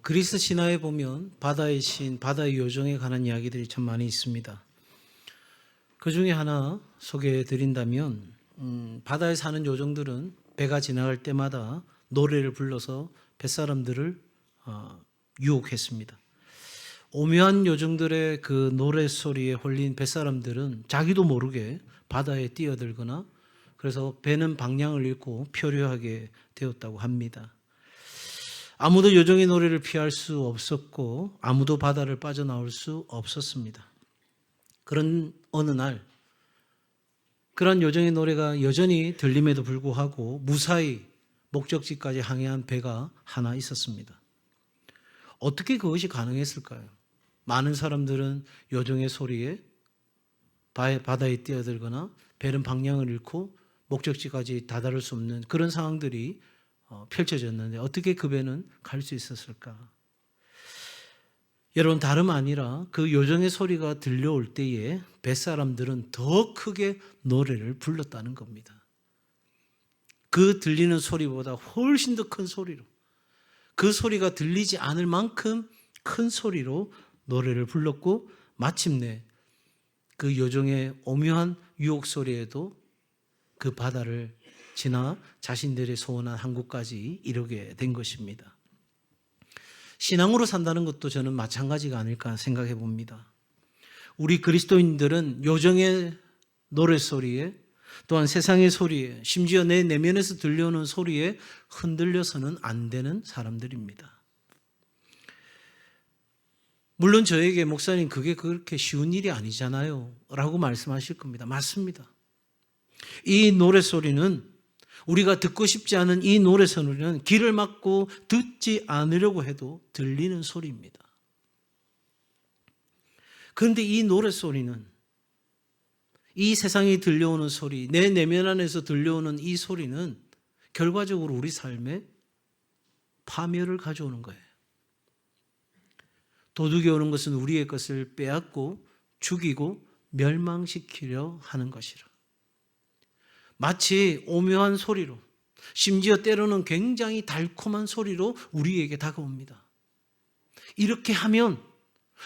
그리스 신화에 보면 바다의 신, 바다의 요정에 관한 이야기들이 참 많이 있습니다. 그 중에 하나 소개해 드린다면 바다에 사는 요정들은 배가 지나갈 때마다 노래를 불러서 뱃사람들을 유혹했습니다. 오묘한 요정들의 그 노래소리에 홀린 뱃사람들은 자기도 모르게 바다에 뛰어들거나 그래서 배는 방향을 잃고 표류하게 되었다고 합니다. 아무도 요정의 노래를 피할 수 없었고 아무도 바다를 빠져나올 수 없었습니다. 그런 어느 날 그런 요정의 노래가 여전히 들림에도 불구하고 무사히 목적지까지 항해한 배가 하나 있었습니다. 어떻게 그것이 가능했을까요? 많은 사람들은 요정의 소리에 바다에 뛰어들거나 배는 방향을 잃고 목적지까지 다다를 수 없는 그런 상황들이 펼쳐졌는데 어떻게 그 배는 갈 수 있었을까? 여러분, 다름 아니라 그 요정의 소리가 들려올 때에 뱃사람들은 더 크게 노래를 불렀다는 겁니다. 그 들리는 소리보다 훨씬 더 큰 소리로, 그 소리가 들리지 않을 만큼 큰 소리로 노래를 불렀고 마침내 그 요정의 오묘한 유혹 소리에도 그 바다를 지나 자신들의 소원한 항구까지 이르게 된 것입니다. 신앙으로 산다는 것도 저는 마찬가지가 아닐까 생각해 봅니다. 우리 그리스도인들은 요정의 노래소리에 또한 세상의 소리에 심지어 내 내면에서 들려오는 소리에 흔들려서는 안 되는 사람들입니다. 물론 저에게 목사님 그게 그렇게 쉬운 일이 아니잖아요 라고 말씀하실 겁니다. 맞습니다. 이 노래소리는 우리가 듣고 싶지 않은 이 노래소리는 귀를 막고 듣지 않으려고 해도 들리는 소리입니다. 그런데 이 노래소리는 이 세상에 들려오는 소리, 내 내면 안에서 들려오는 이 소리는 결과적으로 우리 삶에 파멸을 가져오는 거예요. 도둑이 오는 것은 우리의 것을 빼앗고 죽이고 멸망시키려 하는 것이라. 마치 오묘한 소리로, 심지어 때로는 굉장히 달콤한 소리로 우리에게 다가옵니다. 이렇게 하면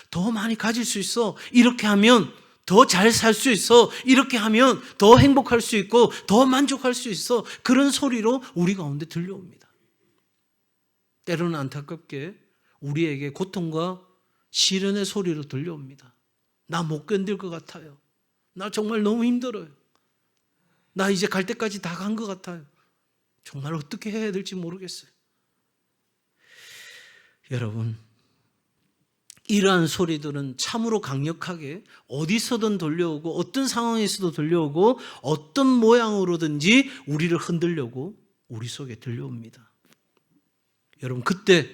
더 많이 가질 수 있어. 이렇게 하면 더 잘 살 수 있어. 이렇게 하면 더 행복할 수 있고 더 만족할 수 있어. 그런 소리로 우리 가운데 들려옵니다. 때로는 안타깝게 우리에게 고통과 시련의 소리로 들려옵니다. 나 못 견딜 것 같아요. 나 정말 너무 힘들어요. 나 이제 갈 때까지 다 간 것 같아요. 정말 어떻게 해야 될지 모르겠어요. 여러분, 이러한 소리들은 참으로 강력하게 어디서든 들려오고 어떤 상황에서도 들려오고 어떤 모양으로든지 우리를 흔들려고 우리 속에 들려옵니다. 여러분, 그때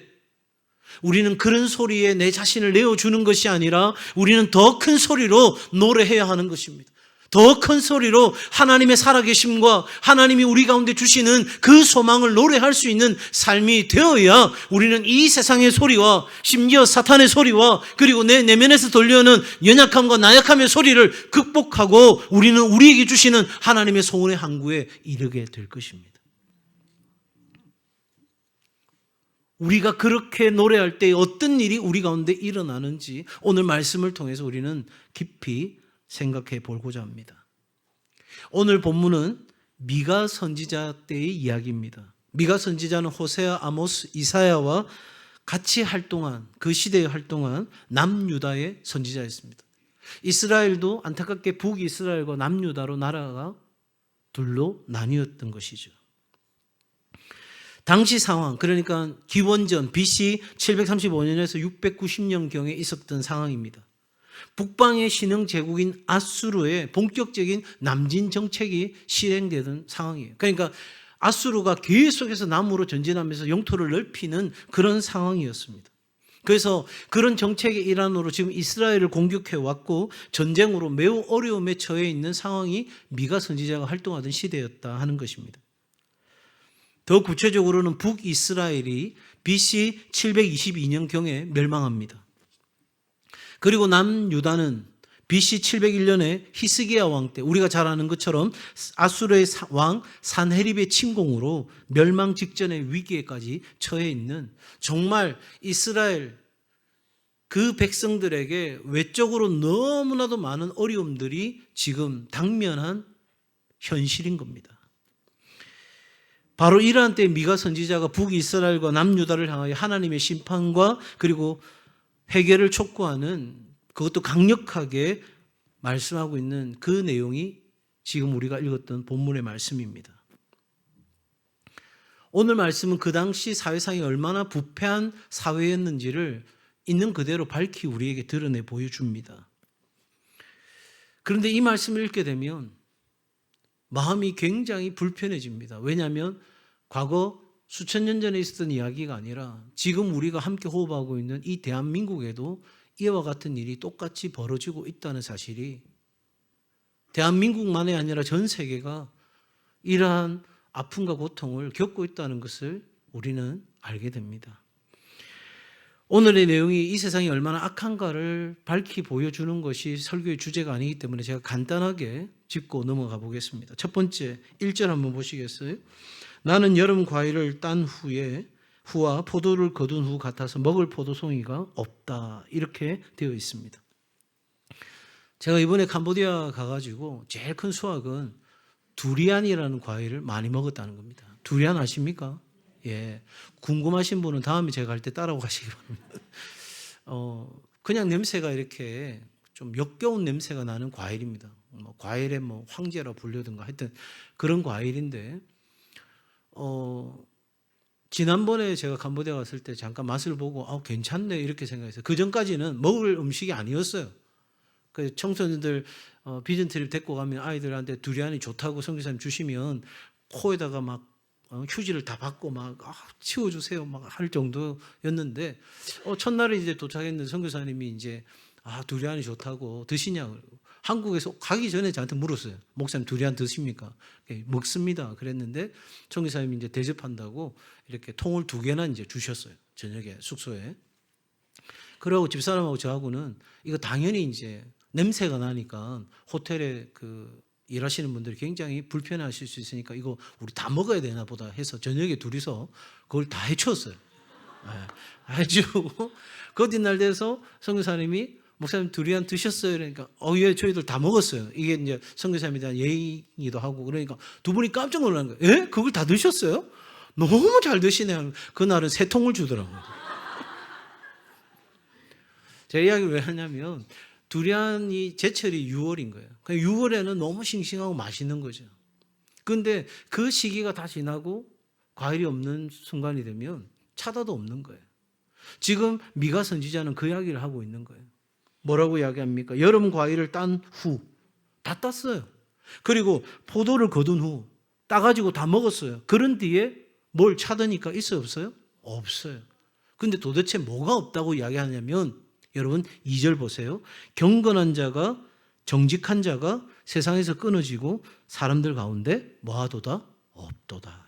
우리는 그런 소리에 내 자신을 내어주는 것이 아니라 우리는 더 큰 소리로 노래해야 하는 것입니다. 더 큰 소리로 하나님의 살아계심과 하나님이 우리 가운데 주시는 그 소망을 노래할 수 있는 삶이 되어야 우리는 이 세상의 소리와 심지어 사탄의 소리와 그리고 내 내면에서 들려오는 연약함과 나약함의 소리를 극복하고 우리는 우리에게 주시는 하나님의 소원의 항구에 이르게 될 것입니다. 우리가 그렇게 노래할 때 어떤 일이 우리 가운데 일어나는지 오늘 말씀을 통해서 우리는 깊이 생각해 보고자 합니다. 오늘 본문은 미가 선지자 때의 이야기입니다. 미가 선지자는 호세아, 아모스, 이사야와 같이 활동한 그 시대에 활동한 남유다의 선지자였습니다. 이스라엘도 안타깝게 북이스라엘과 남유다로 나라가 둘로 나뉘었던 것이죠. 당시 상황, 그러니까 기원전 BC 735년에서 690년경에 있었던 상황입니다. 북방의 신흥 제국인 아수르의 본격적인 남진 정책이 실행되던 상황이에요. 그러니까 아수르가 계속해서 남으로 전진하면서 영토를 넓히는 그런 상황이었습니다. 그래서 그런 정책의 일환으로 지금 이스라엘을 공격해 왔고 전쟁으로 매우 어려움에 처해 있는 상황이 미가 선지자가 활동하던 시대였다 하는 것입니다. 더 구체적으로는 북이스라엘이 BC 722년경에 멸망합니다. 그리고 남유다는 BC 701년에 히스기야 왕 때 우리가 잘 아는 것처럼 아수르의 왕 산헤립의 침공으로 멸망 직전의 위기에까지 처해 있는, 정말 이스라엘 그 백성들에게 외적으로 너무나도 많은 어려움들이 지금 당면한 현실인 겁니다. 바로 이러한 때에 미가 선지자가 북이스라엘과 남유다를 향하여 하나님의 심판과 그리고 회개를 촉구하는, 그것도 강력하게 말씀하고 있는 그 내용이 지금 우리가 읽었던 본문의 말씀입니다. 오늘 말씀은 그 당시 사회상이 얼마나 부패한 사회였는지를 있는 그대로 밝히 우리에게 드러내 보여줍니다. 그런데 이 말씀을 읽게 되면 마음이 굉장히 불편해집니다. 왜냐하면 과거 수천 년 전에 있었던 이야기가 아니라 지금 우리가 함께 호흡하고 있는 이 대한민국에도 이와 같은 일이 똑같이 벌어지고 있다는 사실이, 대한민국만이 아니라 전 세계가 이러한 아픔과 고통을 겪고 있다는 것을 우리는 알게 됩니다. 오늘의 내용이 이 세상이 얼마나 악한가를 밝히 보여주는 것이 설교의 주제가 아니기 때문에 제가 간단하게 짚고 넘어가 보겠습니다. 첫 번째 1절 한번 보시겠어요? 나는 여름 과일을 딴 후와 포도를 거둔 후 같아서 먹을 포도송이가 없다, 이렇게 되어 있습니다. 제가 이번에 캄보디아 가가지고 제일 큰 수확은 두리안이라는 과일을 많이 먹었다는 겁니다. 두리안 아십니까? 예, 궁금하신 분은 다음에 제가 갈 때 따라오 가시기 바랍니다. 그냥 냄새가 이렇게 좀 역겨운 냄새가 나는 과일입니다. 과일의 황제라 불리든가 하여튼 그런 과일인데, 지난번에 제가 캄보디아 갔을 때 잠깐 맛을 보고 괜찮네 이렇게 생각했어요. 그 전까지는 먹을 음식이 아니었어요. 그 청소년들 비전 트립 데리고 가면 아이들한테 두리안이 좋다고 선교사님 주시면 코에다가 막 휴지를 다 받고 막 치워주세요 막 할 정도였는데, 첫날에 이제 도착했는데 선교사님이 이제 두리안이 좋다고 드시냐고, 한국에서 가기 전에 저한테 물었어요. 목사님 두리안 드십니까? 먹습니다. 그랬는데 선교사님이 이제 대접한다고 이렇게 통을 2개나 이제 주셨어요. 저녁에 숙소에. 그러고 집사람하고 저하고는 이거 당연히 이제 냄새가 나니까 호텔에 일하시는 분들이 굉장히 불편해하실 수 있으니까 이거 우리 다 먹어야 되나 보다 해서 저녁에 둘이서 그걸 다 해치웠어요. 해치우고 그 뒷날 돼서 선교사님이 목사님 두리안 드셨어요? 그러니까 예, 저희들 다 먹었어요. 이게 이제 선교사님에 대한 예의이기도 하고, 그러니까 두 분이 깜짝 놀란 거예요. 예? 그걸 다 드셨어요? 너무 잘 드시네요. 그날은 3통을 주더라고요. 제 이야기를 왜 하냐면 두리안이 제철이 6월인 거예요. 6월에는 너무 싱싱하고 맛있는 거죠. 그런데 그 시기가 다 지나고 과일이 없는 순간이 되면 차다도 없는 거예요. 지금 미가 선지자는 그 이야기를 하고 있는 거예요. 뭐라고 이야기합니까? 여름 과일을 딴 후 다 땄어요. 그리고 포도를 거둔 후 따가지고 다 먹었어요. 그런 뒤에 뭘 찾으니까 있어요, 없어요? 없어요. 근데 도대체 뭐가 없다고 이야기하냐면, 여러분 2절 보세요. 경건한 자가, 정직한 자가 세상에서 끊어지고 사람들 가운데 뭐하도다? 없도다.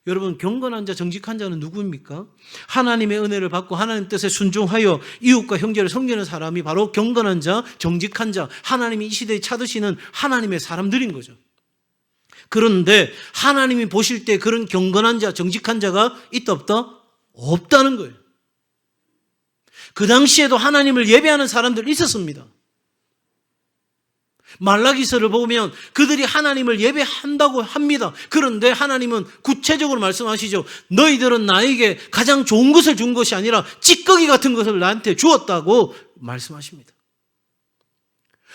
여러분 경건한 자, 정직한 자는 누구입니까? 하나님의 은혜를 받고 하나님 뜻에 순종하여 이웃과 형제를 섬기는 사람이 바로 경건한 자, 정직한 자, 하나님이 이 시대에 찾으시는 하나님의 사람들인 거죠. 그런데 하나님이 보실 때 그런 경건한 자, 정직한 자가 있다 없다? 없다는 거예요. 그 당시에도 하나님을 예배하는 사람들 있었습니다. 말라기서를 보면 그들이 하나님을 예배한다고 합니다. 그런데 하나님은 구체적으로 말씀하시죠. 너희들은 나에게 가장 좋은 것을 준 것이 아니라 찌꺼기 같은 것을 나한테 주었다고 말씀하십니다.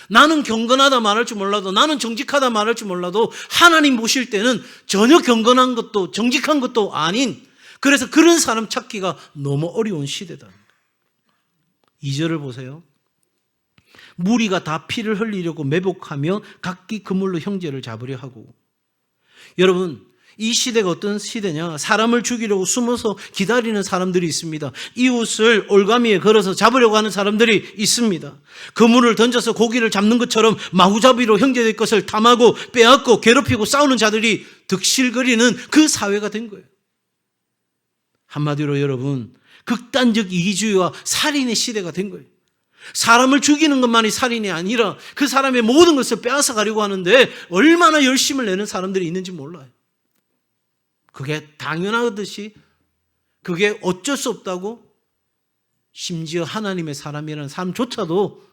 나는 경건하다 말할 줄 몰라도, 나는 정직하다 말할 줄 몰라도 하나님 보실 때는 전혀 경건한 것도 정직한 것도 아닌, 그래서 그런 사람 찾기가 너무 어려운 시대다. 2절을 보세요. 무리가 다 피를 흘리려고 매복하며 각기 그물로 형제를 잡으려 하고. 여러분, 이 시대가 어떤 시대냐? 사람을 죽이려고 숨어서 기다리는 사람들이 있습니다. 이웃을 올가미에 걸어서 잡으려고 하는 사람들이 있습니다. 그물을 던져서 고기를 잡는 것처럼 마구잡이로 형제들 것을 탐하고 빼앗고 괴롭히고 싸우는 자들이 득실거리는 그 사회가 된 거예요. 한마디로 여러분, 극단적 이기주의와 살인의 시대가 된 거예요. 사람을 죽이는 것만이 살인이 아니라 그 사람의 모든 것을 빼앗아 가려고 하는데 얼마나 열심을 내는 사람들이 있는지 몰라요. 그게 당연하듯이, 그게 어쩔 수 없다고, 심지어 하나님의 사람이라는 사람조차도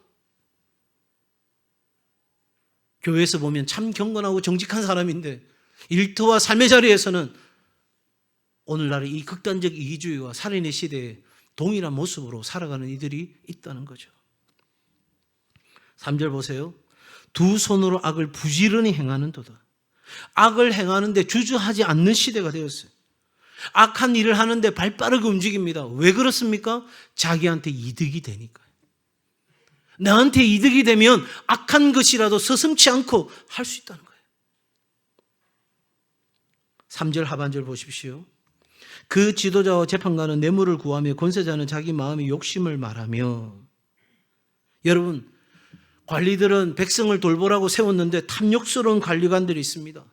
교회에서 보면 참 경건하고 정직한 사람인데 일터와 삶의 자리에서는 오늘날의 이 극단적 이기주의와 살인의 시대에 동일한 모습으로 살아가는 이들이 있다는 거죠. 3절 보세요. 두 손으로 악을 부지런히 행하는도다. 악을 행하는데 주저하지 않는 시대가 되었어요. 악한 일을 하는데 발빠르게 움직입니다. 왜 그렇습니까? 자기한테 이득이 되니까요. 나한테 이득이 되면 악한 것이라도 서슴지 않고 할 수 있다는 거예요. 3절 하반절 보십시오. 그 지도자와 재판관은 뇌물을 구하며 권세자는 자기 마음의 욕심을 말하며. 여러분, 관리들은 백성을 돌보라고 세웠는데 탐욕스러운 관리관들이 있습니다.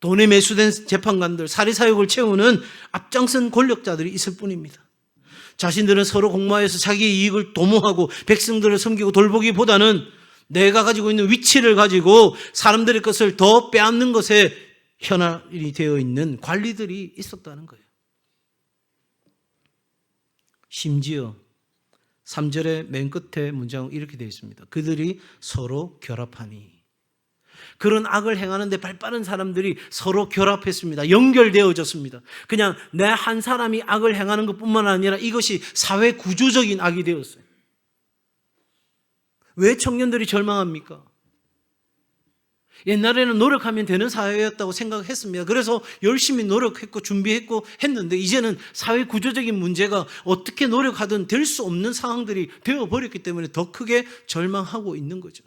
돈에 매수된 재판관들, 사리사욕을 채우는 앞장선 권력자들이 있을 뿐입니다. 자신들은 서로 공모하여서 자기의 이익을 도모하고 백성들을 섬기고 돌보기보다는 내가 가지고 있는 위치를 가지고 사람들의 것을 더 빼앗는 것에 현안이 되어 있는 관리들이 있었다는 거예요. 심지어 3절의 맨 끝에 문장은 이렇게 되어 있습니다. 그들이 서로 결합하니. 그런 악을 행하는데 발빠른 사람들이 서로 결합했습니다. 연결되어졌습니다. 그냥 내 한 사람이 악을 행하는 것뿐만 아니라 이것이 사회 구조적인 악이 되었어요. 왜 청년들이 절망합니까? 옛날에는 노력하면 되는 사회였다고 생각했습니다. 그래서 열심히 노력했고 준비했고 했는데 이제는 사회 구조적인 문제가 어떻게 노력하든 될 수 없는 상황들이 되어버렸기 때문에 더 크게 절망하고 있는 거죠.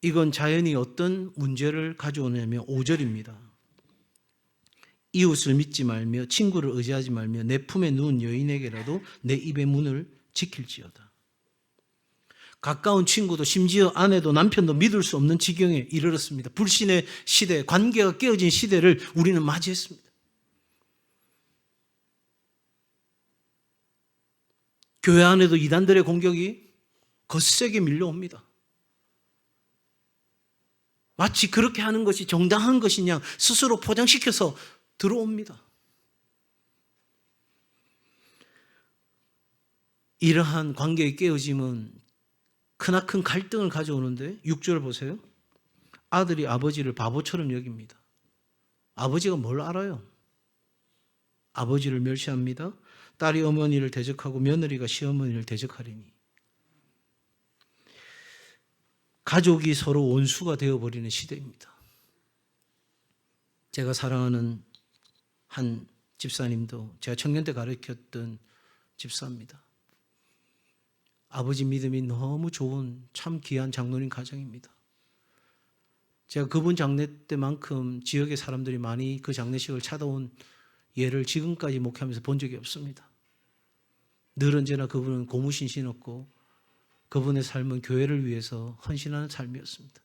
이건 자연히 어떤 문제를 가져오냐면 5절입니다. 이웃을 믿지 말며 친구를 의지하지 말며 내 품에 누운 여인에게라도 내 입의 문을 지킬지어다. 가까운 친구도 심지어 아내도 남편도 믿을 수 없는 지경에 이르렀습니다. 불신의 시대, 관계가 깨어진 시대를 우리는 맞이했습니다. 교회 안에도 이단들의 공격이 거세게 밀려옵니다. 마치 그렇게 하는 것이 정당한 것이냐 스스로 포장시켜서 들어옵니다. 이러한 관계의 깨어짐은 크나큰 갈등을 가져오는데 6절 보세요. 아들이 아버지를 바보처럼 여깁니다. 아버지가 뭘 알아요? 아버지를 멸시합니다. 딸이 어머니를 대적하고 며느리가 시어머니를 대적하리니. 가족이 서로 원수가 되어버리는 시대입니다. 제가 사랑하는 한 집사님도 제가 청년 때 가르쳤던 집사입니다. 아버지 믿음이 너무 좋은 참 귀한 장로님 가정입니다. 제가 그분 장례 때만큼 지역의 사람들이 많이 그 장례식을 찾아온 예를 지금까지 목회하면서 본 적이 없습니다. 늘 언제나 그분은 고무신신없고 그분의 삶은 교회를 위해서 헌신하는 삶이었습니다.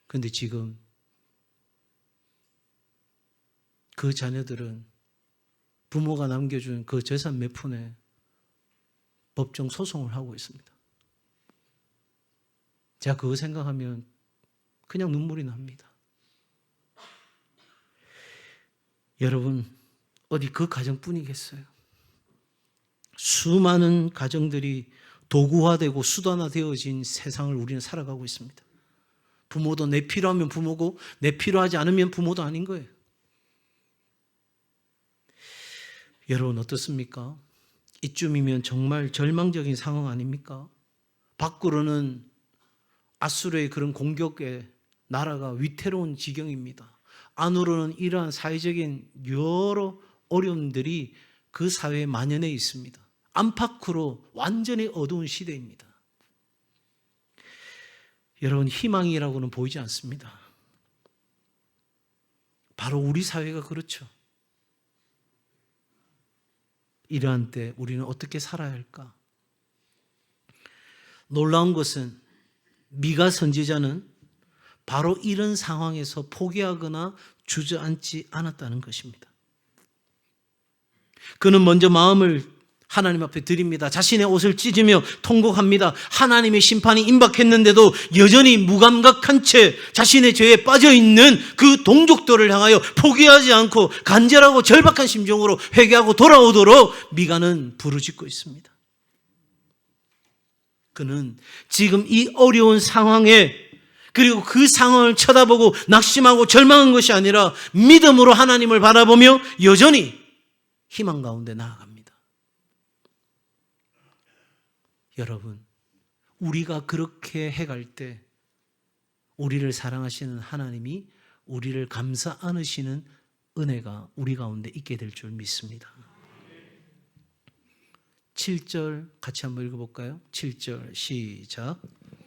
그런데 지금 그 자녀들은 부모가 남겨준 그 재산 몇 푼에 법정 소송을 하고 있습니다. 제가 그거 생각하면 그냥 눈물이 납니다. 여러분, 어디 그 가정뿐이겠어요? 수많은 가정들이 도구화되고 수단화되어진 세상을 우리는 살아가고 있습니다. 부모도 내 필요하면 부모고 내 필요하지 않으면 부모도 아닌 거예요. 여러분 어떻습니까? 이쯤이면 정말 절망적인 상황 아닙니까? 밖으로는 아수르의 그런 공격에 나라가 위태로운 지경입니다. 안으로는 이러한 사회적인 여러 어려움들이 그 사회에 만연해 있습니다. 안팎으로 완전히 어두운 시대입니다. 여러분 희망이라고는 보이지 않습니다. 바로 우리 사회가 그렇죠. 이러한 때 우리는 어떻게 살아야 할까? 놀라운 것은 미가 선지자는 바로 이런 상황에서 포기하거나 주저앉지 않았다는 것입니다. 그는 먼저 마음을 하나님 앞에 드립니다. 자신의 옷을 찢으며 통곡합니다. 하나님의 심판이 임박했는데도 여전히 무감각한 채 자신의 죄에 빠져있는 그 동족들을 향하여 포기하지 않고 간절하고 절박한 심정으로 회개하고 돌아오도록 미가는 부르짖고 있습니다. 그는 지금 이 어려운 상황에, 그리고 그 상황을 쳐다보고 낙심하고 절망한 것이 아니라 믿음으로 하나님을 바라보며 여전히 희망 가운데 나아갑니다. 여러분, 우리가 그렇게 해갈 때 우리를 사랑하시는 하나님이 우리를 감싸 안으시는 은혜가 우리 가운데 있게 될 줄 믿습니다. 7절 같이 한번 읽어볼까요? 7절 시작.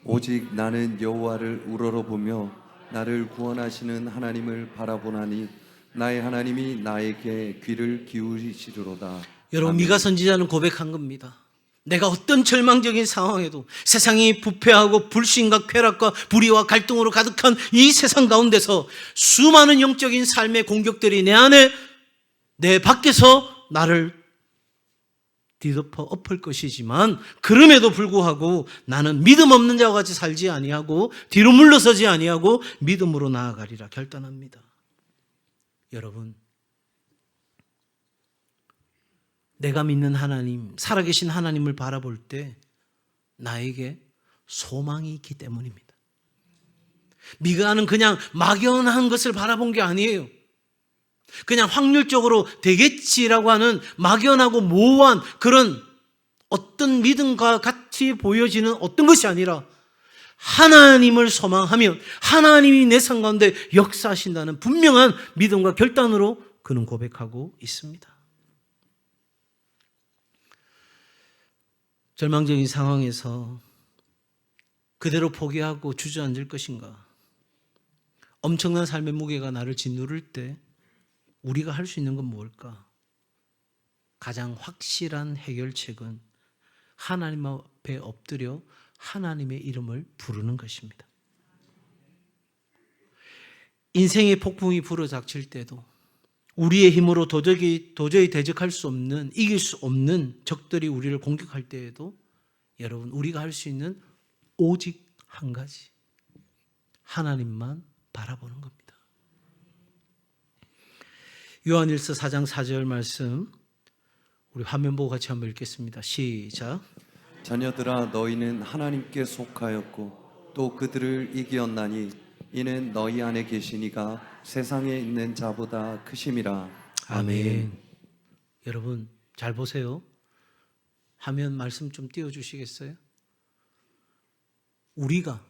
오직 나는 여호와를 우러러보며 나를 구원하시는 하나님을 바라보나니 나의 하나님이 나에게 귀를 기울이시리로다. 여러분, 아멘. 미가 선지자는 고백한 겁니다. 내가 어떤 절망적인 상황에도, 세상이 부패하고 불신과 쾌락과 불의와 갈등으로 가득한 이 세상 가운데서 수많은 영적인 삶의 공격들이 내 안에, 내 밖에서 나를 뒤덮어 엎을 것이지만 그럼에도 불구하고 나는 믿음 없는 자와 같이 살지 아니하고 뒤로 물러서지 아니하고 믿음으로 나아가리라 결단합니다. 여러분, 내가 믿는 하나님, 살아계신 하나님을 바라볼 때 나에게 소망이 있기 때문입니다. 미가는 그냥 막연한 것을 바라본 게 아니에요. 그냥 확률적으로 되겠지라고 하는 막연하고 모호한 그런 어떤 믿음과 같이 보여지는 어떤 것이 아니라 하나님을 소망하며 하나님이 내 삶 가운데 역사하신다는 분명한 믿음과 결단으로 그는 고백하고 있습니다. 절망적인 상황에서 그대로 포기하고 주저앉을 것인가? 엄청난 삶의 무게가 나를 짓누를 때 우리가 할 수 있는 건 뭘까? 가장 확실한 해결책은 하나님 앞에 엎드려 하나님의 이름을 부르는 것입니다. 인생의 폭풍이 불어닥칠 때도, 우리의 힘으로 도저히 대적할 수 없는, 이길 수 없는 적들이 우리를 공격할 때에도 여러분, 우리가 할 수 있는 오직 한 가지, 하나님만 바라보는 겁니다. 요한일서 4장 4절 말씀 우리 화면 보고 같이 한번 읽겠습니다. 시작. 자녀들아, 너희는 하나님께 속하였고 또 그들을 이기었나니 이는 너희 안에 계신 이가 세상에 있는 자보다 크심이라. 아멘. 여러분 잘 보세요. 화면 말씀 좀 띄워주시겠어요? 우리가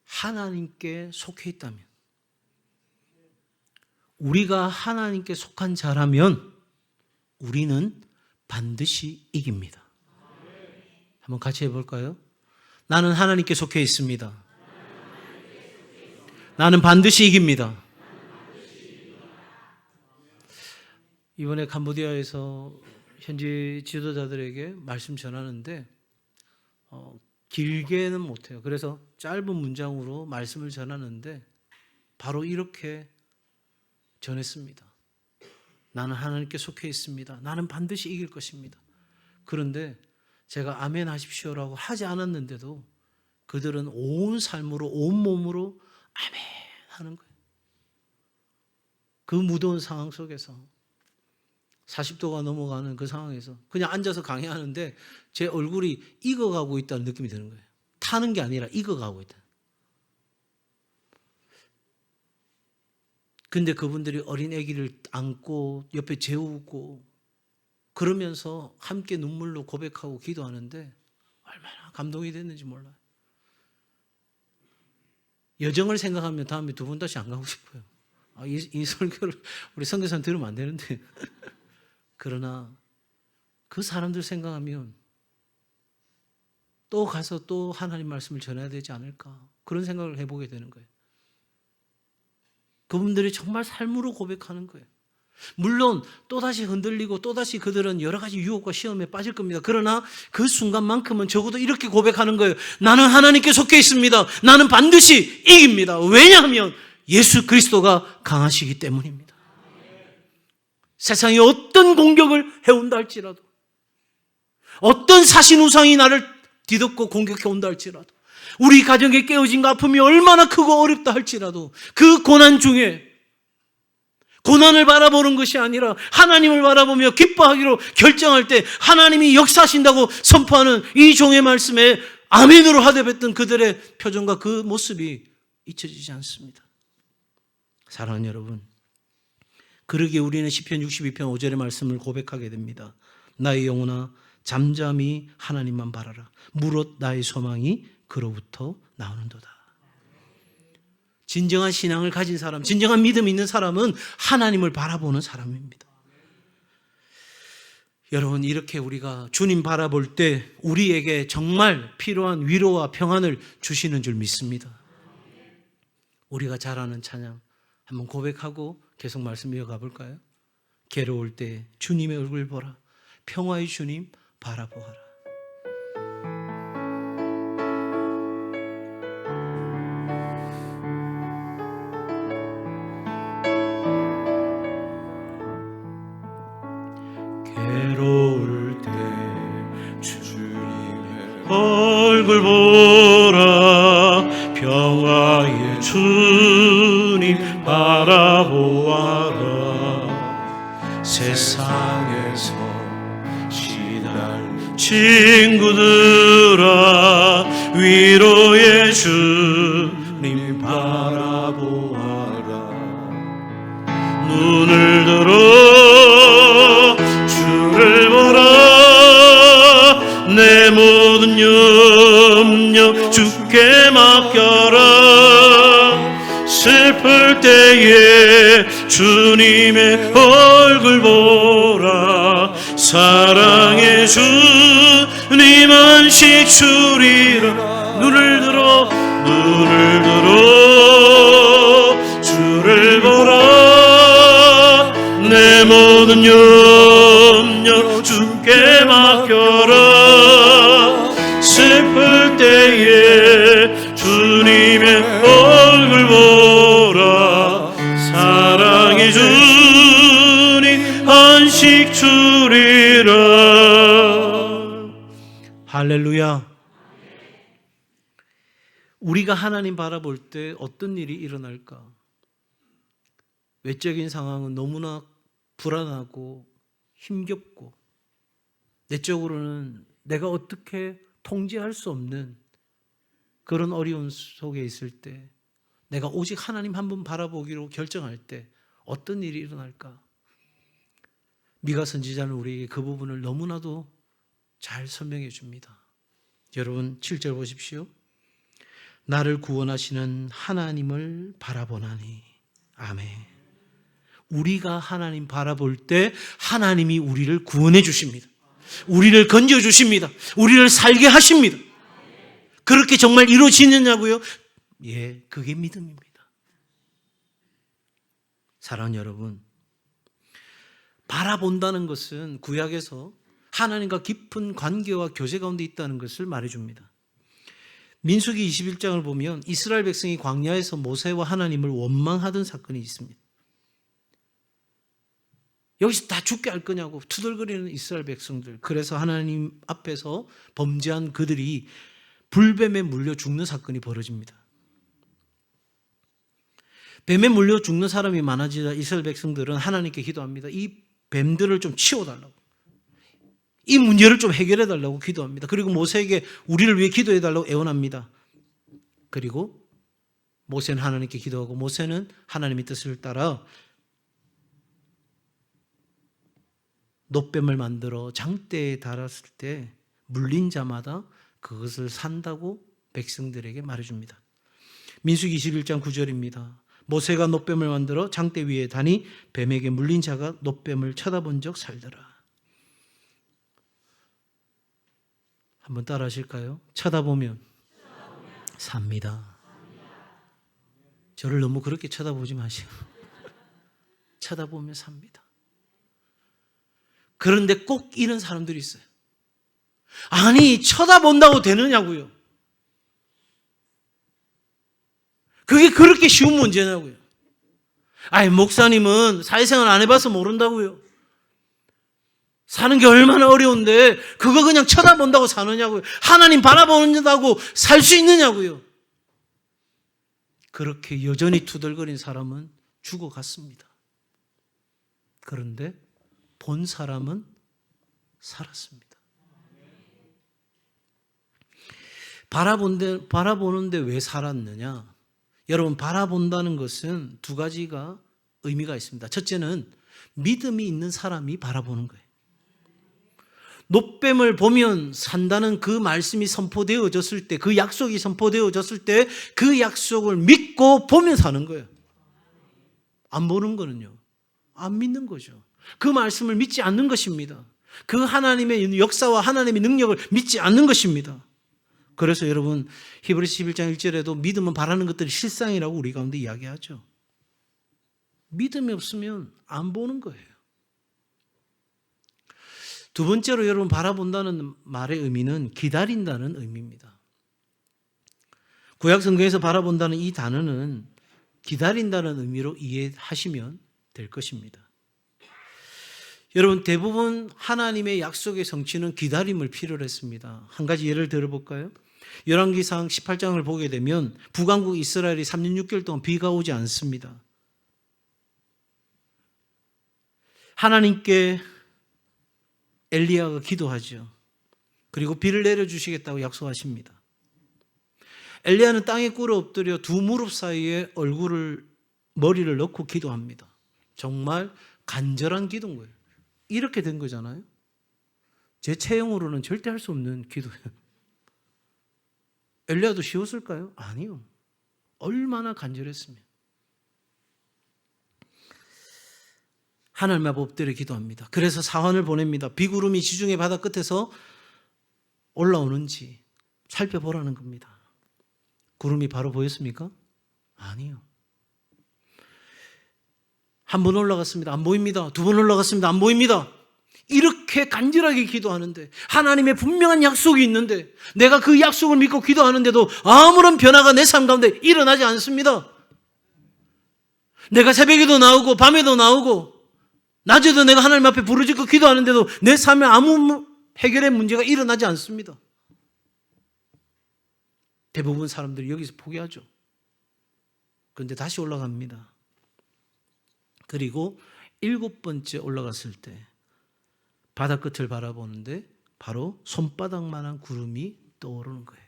하나님께 속해 있다면, 우리가 하나님께 속한 자라면 우리는 반드시 이깁니다. 한번 같이 해볼까요? 나는 하나님께 속해 있습니다. 나는 반드시 이깁니다. 이번에 캄보디아에서 현지 지도자들에게 말씀 전하는데 길게는 못해요. 그래서 짧은 문장으로 말씀을 전하는데 바로 이렇게 전했습니다. 나는 하나님께 속해 있습니다. 나는 반드시 이길 것입니다. 그런데 제가 아멘 하십시오라고 하지 않았는데도 그들은 온 삶으로, 온 몸으로 아멘 하는 거예요. 그 무더운 상황 속에서 40도가 넘어가는 그 상황에서 그냥 앉아서 강의하는데 제 얼굴이 익어가고 있다는 느낌이 드는 거예요. 타는 게 아니라 익어가고 있다. 근데 그분들이 어린 아기를 안고 옆에 재우고 그러면서 함께 눈물로 고백하고 기도하는데 얼마나 감동이 됐는지 몰라요. 여정을 생각하면 다음에 두 번 다시 안 가고 싶어요. 이 설교를 우리 선교사님 들으면 안 되는데 그러나 그 사람들 생각하면 또 가서 또 하나님 말씀을 전해야 되지 않을까, 그런 생각을 해보게 되는 거예요. 그분들이 정말 삶으로 고백하는 거예요. 물론 또다시 흔들리고 또다시 그들은 여러 가지 유혹과 시험에 빠질 겁니다. 그러나 그 순간만큼은 적어도 이렇게 고백하는 거예요. 나는 하나님께 속해 있습니다. 나는 반드시 이깁니다. 왜냐하면 예수 그리스도가 강하시기 때문입니다. 세상이 어떤 공격을 해온다 할지라도 어떤 사신 우상이 나를 뒤덮고 공격해 온다 할지라도, 우리 가정의 깨어짐과 아픔이 얼마나 크고 어렵다 할지라도, 그 고난 중에 고난을 바라보는 것이 아니라 하나님을 바라보며 기뻐하기로 결정할 때 하나님이 역사하신다고 선포하는 이 종의 말씀에 아멘으로 화답했던 그들의 표정과 그 모습이 잊혀지지 않습니다. 사랑하는 여러분, 그러기에 우리는 시편 62편 5절의 말씀을 고백하게 됩니다. 나의 영혼아 잠잠히 하나님만 바라라. 무릇 나의 소망이 그로부터 나오는도다. 진정한 신앙을 가진 사람, 진정한 믿음이 있는 사람은 하나님을 바라보는 사람입니다. 여러분, 이렇게 우리가 주님 바라볼 때 우리에게 정말 필요한 위로와 평안을 주시는 줄 믿습니다. 우리가 잘 아는 찬양 한번 고백하고 계속 말씀 이어가 볼까요? 괴로울 때 주님의 얼굴 보라, 평화의 주님 바라보아라. 괴로울 때 주님의 얼굴 보라, 평화의 주님 바라보아라. 세상에서 시달 친구들아, 위로의 주님 바라보아라. 눈을 들어 주를 보라, 내 모든 염려 주께 맡겨라. 슬플 때에 주님의 얼굴 보라, 사랑의 주님 안식 주리라. 눈을 들어 주를 보라, 내 모든 염려 주께 맡겨라. 슬플 때에 주님의 얼굴 보라, 사랑의 주님 안식 주리라. 할렐루야. 우리가 하나님 바라볼 때 어떤 일이 일어날까? 외적인 상황은 너무나 불안하고 힘겹고, 내적으로는 내가 어떻게 통제할 수 없는 그런 어려움 속에 있을 때, 내가 오직 하나님 한 분 바라보기로 결정할 때 어떤 일이 일어날까? 미가 선지자는 우리에게 그 부분을 너무나도 잘 설명해 줍니다. 여러분 7절 보십시오. 나를 구원하시는 하나님을 바라보나니. 아멘. 우리가 하나님 바라볼 때 하나님이 우리를 구원해 주십니다. 우리를 건져 주십니다. 우리를 살게 하십니다. 그렇게 정말 이루어지느냐고요? 예, 그게 믿음입니다. 사랑하는 여러분, 바라본다는 것은 구약에서 하나님과 깊은 관계와 교제 가운데 있다는 것을 말해줍니다. 민수기 21장을 보면 이스라엘 백성이 광야에서 모세와 하나님을 원망하던 사건이 있습니다. 여기서 다 죽게 할 거냐고 투덜거리는 이스라엘 백성들. 그래서 하나님 앞에서 범죄한 그들이 불뱀에 물려 죽는 사건이 벌어집니다. 뱀에 물려 죽는 사람이 많아지자 이스라엘 백성들은 하나님께 기도합니다. 이 뱀들을 좀 치워달라고, 이 문제를 좀 해결해달라고 기도합니다. 그리고 모세에게 우리를 위해 기도해달라고 애원합니다. 그리고 모세는 하나님께 기도하고, 모세는 하나님의 뜻을 따라 놋뱀을 만들어 장대에 달았을 때 물린 자마다 그것을 산다고 백성들에게 말해줍니다. 민수기 21장 9절입니다. 모세가 놋뱀을 만들어 장대 위에 다니 뱀에게 물린 자가 놋뱀을 쳐다본 적 살더라. 한번 따라 하실까요? 쳐다보면 삽니다. 저를 너무 그렇게 쳐다보지 마시고 쳐다보면 삽니다. 그런데 꼭 이런 사람들이 있어요. 아니, 쳐다본다고 되느냐고요. 그게 그렇게 쉬운 문제냐고요. 아니, 목사님은 사회생활 안 해봐서 모른다고요. 사는 게 얼마나 어려운데 그거 그냥 쳐다본다고 사느냐고요. 하나님 바라본다고 살 수 있느냐고요. 그렇게 여전히 투덜거린 사람은 죽어갔습니다. 그런데 본 사람은 살았습니다. 바라보는데 왜 살았느냐? 여러분, 바라본다는 것은 두 가지가 의미가 있습니다. 첫째는 믿음이 있는 사람이 바라보는 거예요. 놋뱀을 보면 산다는 그 말씀이 선포되어졌을 때, 그 약속이 선포되어졌을 때 그 약속을 믿고 보면 사는 거예요. 안 보는 거는요, 안 믿는 거죠. 그 말씀을 믿지 않는 것입니다. 그 하나님의 역사와 하나님의 능력을 믿지 않는 것입니다. 그래서 여러분, 히브리서 11장 1절에도 믿음은 바라는 것들이 실상이라고 우리 가운데 이야기하죠. 믿음이 없으면 안 보는 거예요. 두 번째로 여러분, 바라본다는 말의 의미는 기다린다는 의미입니다. 구약 성경에서 바라본다는 이 단어는 기다린다는 의미로 이해하시면 될 것입니다. 여러분, 대부분 하나님의 약속의 성취는 기다림을 필요로 했습니다. 한 가지 예를 들어볼까요? 열왕기상 18장을 보게 되면 북왕국 이스라엘이 3년 6개월 동안 비가 오지 않습니다. 하나님께 엘리야가 기도하죠. 그리고 비를 내려주시겠다고 약속하십니다. 엘리야는 땅에 꿇어 엎드려 두 무릎 사이에 머리를 넣고 기도합니다. 정말 간절한 기도인 거예요. 이렇게 된 거잖아요. 제 체형으로는 절대 할 수 없는 기도예요. 엘리야도 쉬웠을까요? 아니요. 얼마나 간절했으면. 하나님 앞에 엎드려 기도합니다. 그래서 사환을 보냅니다. 비구름이 지중해 바다 끝에서 올라오는지 살펴보라는 겁니다. 구름이 바로 보였습니까? 아니요. 한 번 올라갔습니다. 안 보입니다. 두 번 올라갔습니다. 안 보입니다. 이렇게 간절하게 기도하는데, 하나님의 분명한 약속이 있는데, 내가 그 약속을 믿고 기도하는데도 아무런 변화가 내 삶 가운데 일어나지 않습니다. 내가 새벽에도 나오고 밤에도 나오고 낮에도 내가 하나님 앞에 부르짖고 기도하는데도 내 삶에 아무 해결의 문제가 일어나지 않습니다. 대부분 사람들이 여기서 포기하죠. 그런데 다시 올라갑니다. 그리고 7번째 올라갔을 때 바다 끝을 바라보는데 바로 손바닥만한 구름이 떠오르는 거예요.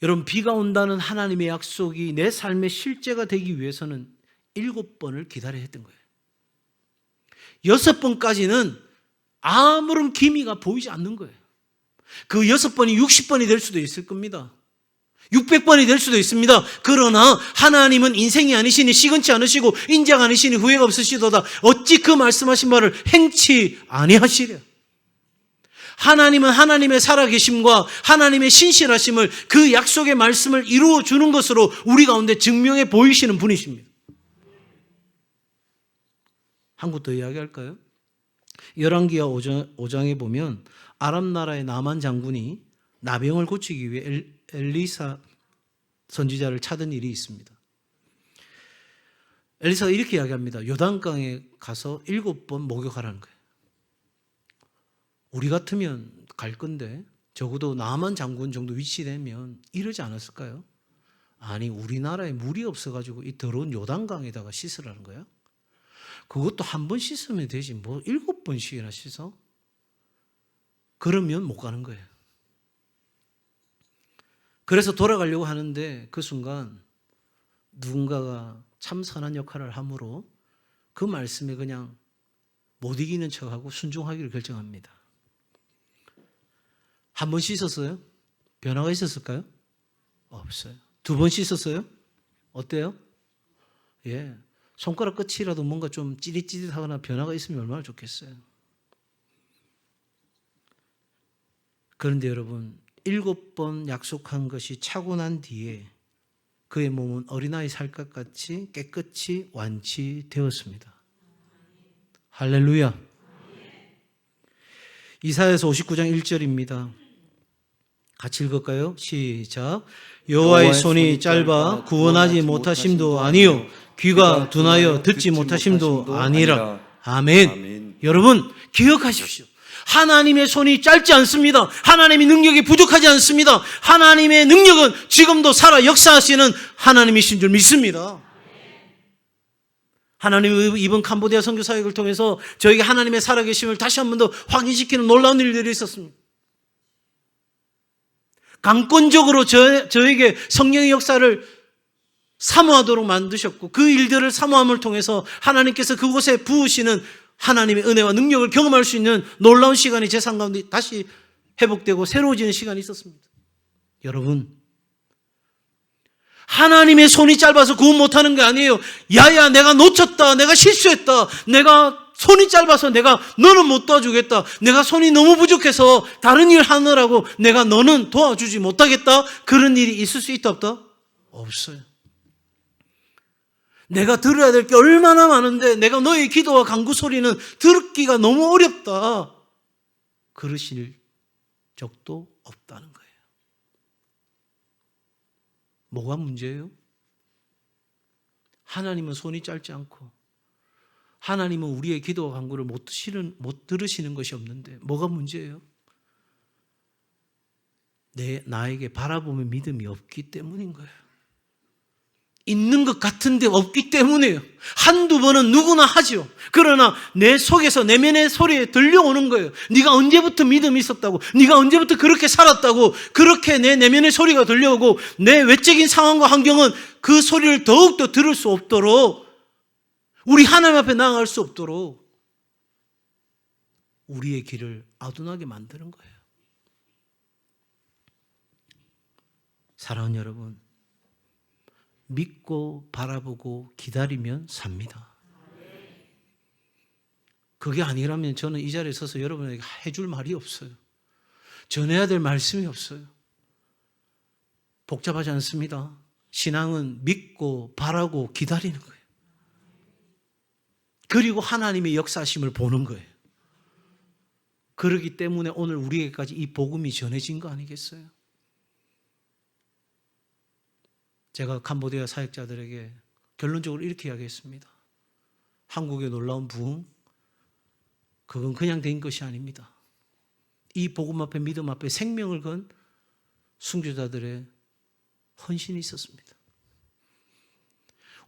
여러분, 비가 온다는 하나님의 약속이 내 삶의 실제가 되기 위해서는 7번을 기다려야 했던 거예요. 6번까지는 아무런 기미가 보이지 않는 거예요. 그 6번이 60번이 될 수도 있을 겁니다. 600번이 될 수도 있습니다. 그러나 하나님은 인생이 아니시니 시건치 않으시고 인자가 아니시니 후회가 없으시도다. 어찌 그 말씀하신 말을 행치 아니하시랴. 하나님은 하나님의 살아계심과 하나님의 신실하심을, 그 약속의 말씀을 이루어 주는 것으로 우리 가운데 증명해 보이시는 분이십니다. 한 곳 더 이야기할까요? 열왕기하 5장에 보면 아람 나라의 나만 장군이 나병을 고치기 위해 엘리사 선지자를 찾은 일이 있습니다. 엘리사가 이렇게 이야기합니다. 요단강에 가서 7번 목욕하라는 거예요. 우리 같으면 갈 건데 적어도 나만 장군 정도 위치되면 이러지 않았을까요? 아니, 우리나라에 물이 없어가지고 이 더러운 요단강에다가 씻으라는 거야? 그것도 한 번 씻으면 되지 뭐 7번씩이나 씻어? 그러면 못 가는 거예요. 그래서 돌아가려고 하는데 그 순간 누군가가 참 선한 역할을 함으로 그 말씀에 그냥 못 이기는 척하고 순종하기를 결정합니다. 한 번 씻었어요? 변화가 있었을까요? 없어요. 2번 씻었어요? 어때요? 예, 손가락 끝이라도 뭔가 좀 찌릿찌릿하거나 변화가 있으면 얼마나 좋겠어요. 그런데 여러분, 7번 약속한 것이 차고 난 뒤에 그의 몸은 어린아이 살갗같이 깨끗이 완치되었습니다. 할렐루야. 이사야서 59장 1절입니다. 같이 읽을까요? 시작. 여호와의 손이 짧아 구원하지 못하심도 아니요 귀가 둔하여 듣지 못하심도 아니라. 아멘. 아멘. 여러분 기억하십시오. 하나님의 손이 짧지 않습니다. 하나님의 능력이 부족하지 않습니다. 하나님의 능력은 지금도 살아 역사하시는 하나님이신 줄 믿습니다. 하나님의 이번 캄보디아 선교 사역을 통해서 저에게 하나님의 살아계심을 다시 한 번 더 확인시키는 놀라운 일들이 있었습니다. 강권적으로 저에게 성령의 역사를 사모하도록 만드셨고 그 일들을 사모함을 통해서 하나님께서 그곳에 부으시는 하나님의 은혜와 능력을 경험할 수 있는 놀라운 시간이 제 삶 가운데 다시 회복되고 새로워지는 시간이 있었습니다. 여러분, 하나님의 손이 짧아서 구원 못하는 게 아니에요. 야야, 내가 놓쳤다, 내가 실수했다, 내가 손이 짧아서 내가 너는 못 도와주겠다, 내가 손이 너무 부족해서 다른 일 하느라고 내가 너는 도와주지 못하겠다, 그런 일이 있을 수 있다 없다? 없어요. 내가 들어야 될 게 얼마나 많은데 내가 너의 기도와 간구 소리는 듣기가 너무 어렵다, 그러실 적도 없다는 거예요. 뭐가 문제예요? 하나님은 손이 짧지 않고 하나님은 우리의 기도와 간구를 못 들으시는 것이 없는데 뭐가 문제예요? 나에게 바라보면 믿음이 없기 때문인 거예요. 있는 것 같은데 없기 때문이에요. 한두 번은 누구나 하죠. 그러나 내 속에서 내면의 소리에 들려오는 거예요. 네가 언제부터 믿음이 있었다고, 네가 언제부터 그렇게 살았다고, 그렇게 내 내면의 소리가 들려오고 내 외적인 상황과 환경은 그 소리를 더욱더 들을 수 없도록, 우리 하나님 앞에 나아갈 수 없도록 우리의 길을 아둔하게 만드는 거예요. 사랑하는 여러분, 믿고 바라보고 기다리면 삽니다. 그게 아니라면 저는 이 자리에 서서 여러분에게 해줄 말이 없어요. 전해야 될 말씀이 없어요. 복잡하지 않습니다. 신앙은 믿고 바라고 기다리는 거예요. 그리고 하나님의 역사심을 보는 거예요. 그렇기 때문에 오늘 우리에게까지 이 복음이 전해진 거 아니겠어요? 제가 캄보디아 사역자들에게 결론적으로 이렇게 이야기했습니다. 한국의 놀라운 부흥, 그건 그냥 된 것이 아닙니다. 이 복음 앞에, 믿음 앞에 생명을 건 순교자들의 헌신이 있었습니다.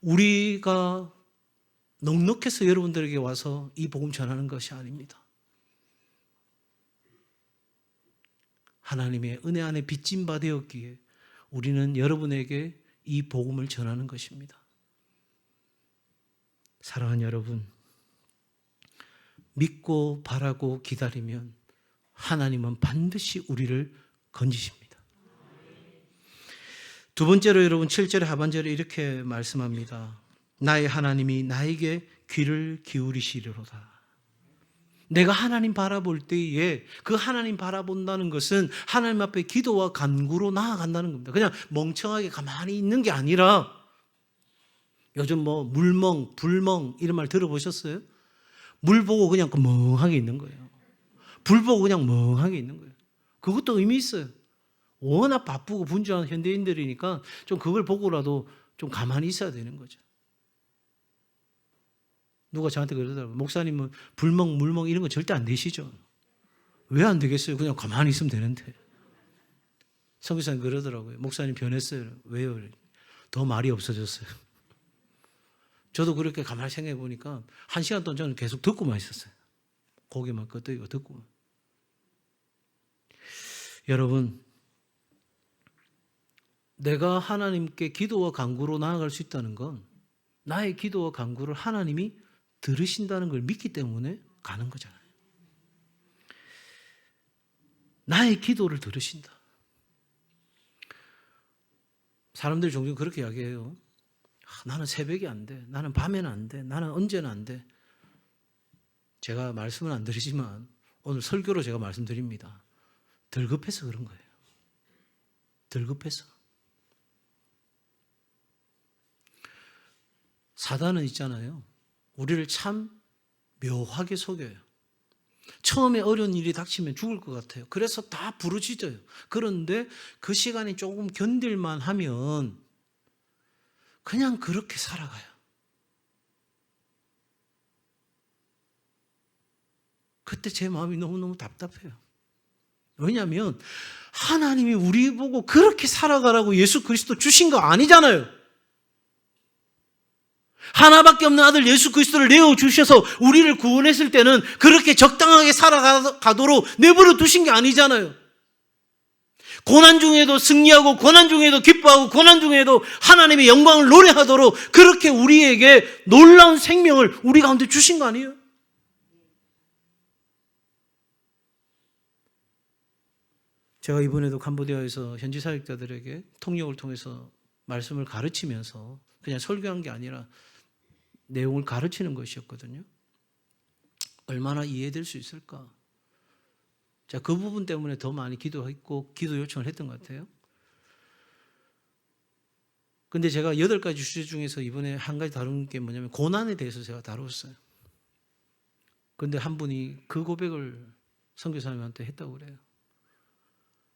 우리가 넉넉해서 여러분들에게 와서 이 복음 전하는 것이 아닙니다. 하나님의 은혜 안에 빚진 바 되었기에 우리는 여러분에게 이 복음을 전하는 것입니다. 사랑하는 여러분, 믿고 바라고 기다리면 하나님은 반드시 우리를 건지십니다. 두 번째로 여러분 7절의 하반절에 이렇게 말씀합니다. 나의 하나님이 나에게 귀를 기울이시리로다. 내가 하나님 바라볼 때에 그 하나님 바라본다는 것은 하나님 앞에 기도와 간구로 나아간다는 겁니다. 그냥 멍청하게 가만히 있는 게 아니라, 요즘 뭐 물멍, 불멍 이런 말 들어보셨어요? 물 보고 그냥 멍하게 있는 거예요. 불 보고 그냥 멍하게 있는 거예요. 그것도 의미 있어요. 워낙 바쁘고 분주한 현대인들이니까 좀 그걸 보고라도 좀 가만히 있어야 되는 거죠. 누가 저한테 그러더라고요. 목사님은 불멍, 물멍 이런 거 절대 안 되시죠? 왜 안 되겠어요? 그냥 가만히 있으면 되는데. 선교사님 그러더라고요. 목사님 변했어요. 왜요? 더 말이 없어졌어요. 저도 그렇게 가만히 생각해 보니까 1시간 동안 저는 계속 듣고만 있었어요. 고개만 끄덕이고 듣고만. 여러분, 내가 하나님께 기도와 간구로 나아갈 수 있다는 건 나의 기도와 간구를 하나님이 들으신다는 걸 믿기 때문에 가는 거잖아요. 나의 기도를 들으신다. 사람들이 종종 그렇게 이야기해요. 나는 새벽이 안 돼. 나는 밤에는 안 돼. 나는 언제는 안 돼. 제가 말씀은 안 드리지만 오늘 설교로 제가 말씀드립니다. 덜 급해서 그런 거예요. 덜 급해서. 사단은 있잖아요. 우리를 참 묘하게 속여요. 처음에 어려운 일이 닥치면 죽을 것 같아요. 그래서 다 부르짖어요. 그런데 그 시간이 조금 견딜만 하면 그냥 그렇게 살아가요. 그때 제 마음이 너무너무 답답해요. 왜냐하면 하나님이 우리 보고 그렇게 살아가라고 예수 그리스도 주신 거 아니잖아요. 하나밖에 없는 아들 예수 그리스도를 내어주셔서 우리를 구원했을 때는 그렇게 적당하게 살아가도록 내버려 두신 게 아니잖아요. 고난 중에도 승리하고 고난 중에도 기뻐하고 고난 중에도 하나님의 영광을 노래하도록 그렇게 우리에게 놀라운 생명을 우리 가운데 주신 거 아니에요? 제가 이번에도 캄보디아에서 현지 사역자들에게 통역을 통해서 말씀을 가르치면서 그냥 설교한 게 아니라 내용을 가르치는 것이었거든요. 얼마나 이해될 수 있을까? 자, 그 부분 때문에 더 많이 기도했고 기도 요청을 했던 것 같아요. 근데 제가 8가지 주제 중에서 이번에 한 가지 다룬 게 뭐냐면 고난에 대해서 제가 다뤘어요. 근데 한 분이 그 고백을 선교사님한테 했다고 그래요.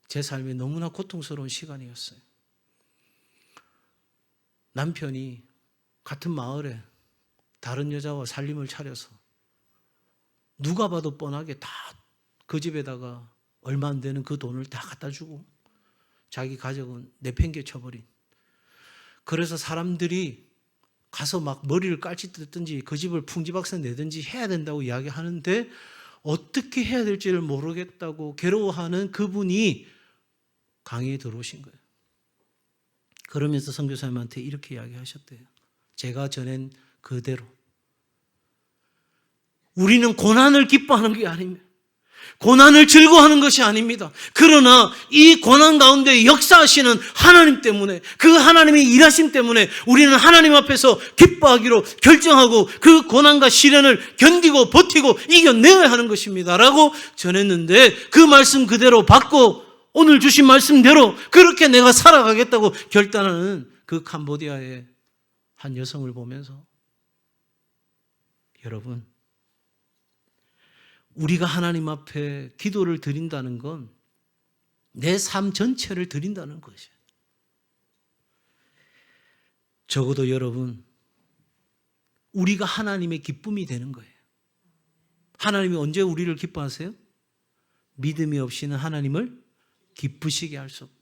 제 삶이 너무나 고통스러운 시간이었어요. 남편이 같은 마을에 다른 여자와 살림을 차려서 누가 봐도 뻔하게 다 그 집에다가 얼마 안 되는 그 돈을 다 갖다 주고 자기 가족은 내팽개쳐버린, 그래서 사람들이 가서 막 머리를 깔짓듣든지 그 집을 풍지박산 내든지 해야 된다고 이야기하는데 어떻게 해야 될지를 모르겠다고 괴로워하는 그분이 강의에 들어오신 거예요. 그러면서 선교사님한테 이렇게 이야기하셨대요. 제가 전한 그대로 우리는 고난을 기뻐하는 게 아닙니다. 고난을 즐거워하는 것이 아닙니다. 그러나 이 고난 가운데 역사하시는 하나님 때문에, 그 하나님의 일하심 때문에 우리는 하나님 앞에서 기뻐하기로 결정하고 그 고난과 시련을 견디고 버티고 이겨내야 하는 것입니다 라고 전했는데, 그 말씀 그대로 받고 오늘 주신 말씀대로 그렇게 내가 살아가겠다고 결단하는 그 캄보디아의 한 여성을 보면서, 여러분, 우리가 하나님 앞에 기도를 드린다는 건 내 삶 전체를 드린다는 것이에요. 적어도 여러분, 우리가 하나님의 기쁨이 되는 거예요. 하나님이 언제 우리를 기뻐하세요? 믿음이 없이는 하나님을 기쁘시게 할 수 없다.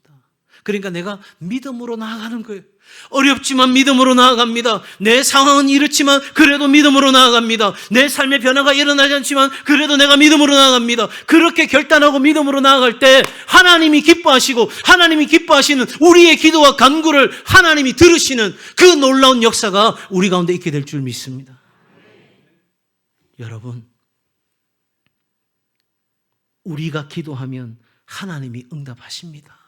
그러니까 내가 믿음으로 나아가는 거예요. 어렵지만 믿음으로 나아갑니다. 내 상황은 이렇지만 그래도 믿음으로 나아갑니다. 내 삶의 변화가 일어나지 않지만 그래도 내가 믿음으로 나아갑니다. 그렇게 결단하고 믿음으로 나아갈 때 하나님이 기뻐하시고, 하나님이 기뻐하시는 우리의 기도와 간구를 하나님이 들으시는 그 놀라운 역사가 우리 가운데 있게 될 줄 믿습니다. 여러분, 우리가 기도하면 하나님이 응답하십니다.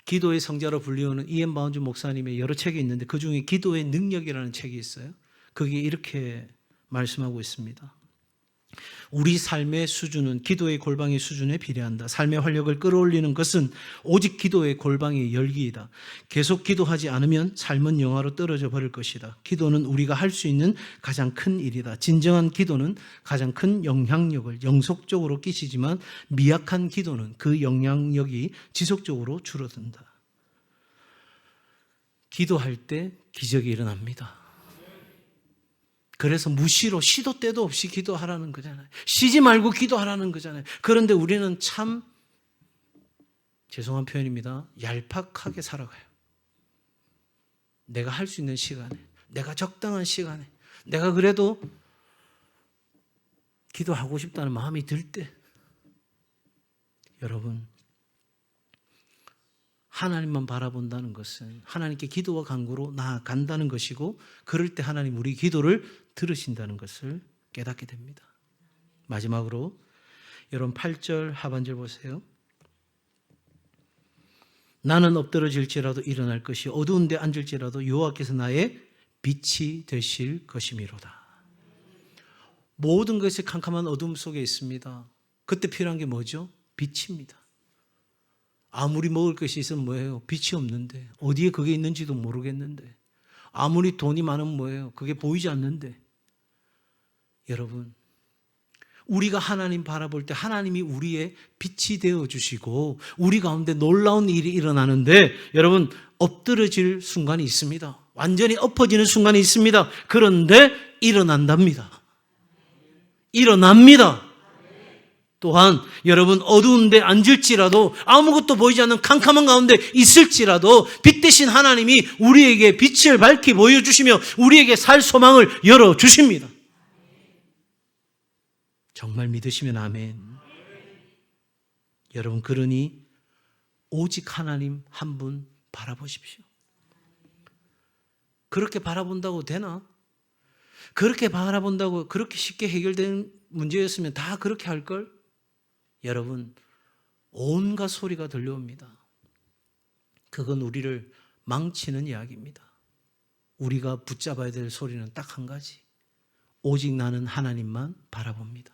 기도의 성자로 불리우는 이엔 바운즈 목사님의 여러 책이 있는데 그 중에 기도의 능력이라는 책이 있어요. 거기에 이렇게 말씀하고 있습니다. 우리 삶의 수준은 기도의 골방의 수준에 비례한다. 삶의 활력을 끌어올리는 것은 오직 기도의 골방의 열기이다. 계속 기도하지 않으면 삶은 영화로 떨어져 버릴 것이다. 기도는 우리가 할 수 있는 가장 큰 일이다. 진정한 기도는 가장 큰 영향력을 영속적으로 끼치지만 미약한 기도는 그 영향력이 지속적으로 줄어든다. 기도할 때 기적이 일어납니다. 그래서 무시로 시도 때도 없이 기도하라는 거잖아요. 쉬지 말고 기도하라는 거잖아요. 그런데 우리는 참, 죄송한 표현입니다, 얄팍하게 살아가요. 내가 할 수 있는 시간에, 내가 적당한 시간에, 내가 그래도 기도하고 싶다는 마음이 들 때, 여러분, 하나님만 바라본다는 것은 하나님께 기도와 간구로 나아간다는 것이고, 그럴 때 하나님 우리 기도를 들으신다는 것을 깨닫게 됩니다. 마지막으로 여러분 8절 하반절 보세요. 나는 엎드러질지라도 일어날 것이, 어두운 데 앉을지라도 여호와께서 나의 빛이 되실 것이미로다. 모든 것이 캄캄한 어둠 속에 있습니다. 그때 필요한 게 뭐죠? 빛입니다. 아무리 먹을 것이 있으면 뭐예요? 빛이 없는데, 어디에 그게 있는지도 모르겠는데, 아무리 돈이 많으면 뭐예요? 그게 보이지 않는데. 여러분, 우리가 하나님 바라볼 때 하나님이 우리의 빛이 되어주시고 우리 가운데 놀라운 일이 일어나는데, 여러분, 엎드러질 순간이 있습니다. 완전히 엎어지는 순간이 있습니다. 그런데 일어난답니다. 일어납니다. 또한 여러분 어두운데 앉을지라도 아무것도 보이지 않는 캄캄한 가운데 있을지라도 빛 대신 하나님이 우리에게 빛을 밝히 보여주시며 우리에게 살 소망을 열어주십니다. 정말 믿으시면 아멘. 여러분 그러니 오직 하나님 한 분 바라보십시오. 그렇게 바라본다고 되나? 그렇게 바라본다고 그렇게 쉽게 해결되는 문제였으면 다 그렇게 할걸? 여러분 온갖 소리가 들려옵니다. 그건 우리를 망치는 이야기입니다. 우리가 붙잡아야 될 소리는 딱 한 가지. 오직 나는 하나님만 바라봅니다.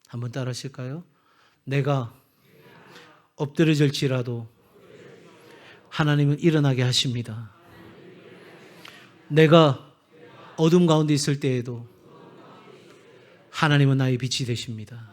한번 따라 하실까요? 내가 엎드려질지라도 하나님은 일어나게 하십니다. 내가 어둠 가운데 있을 때에도 하나님은 나의 빛이 되십니다.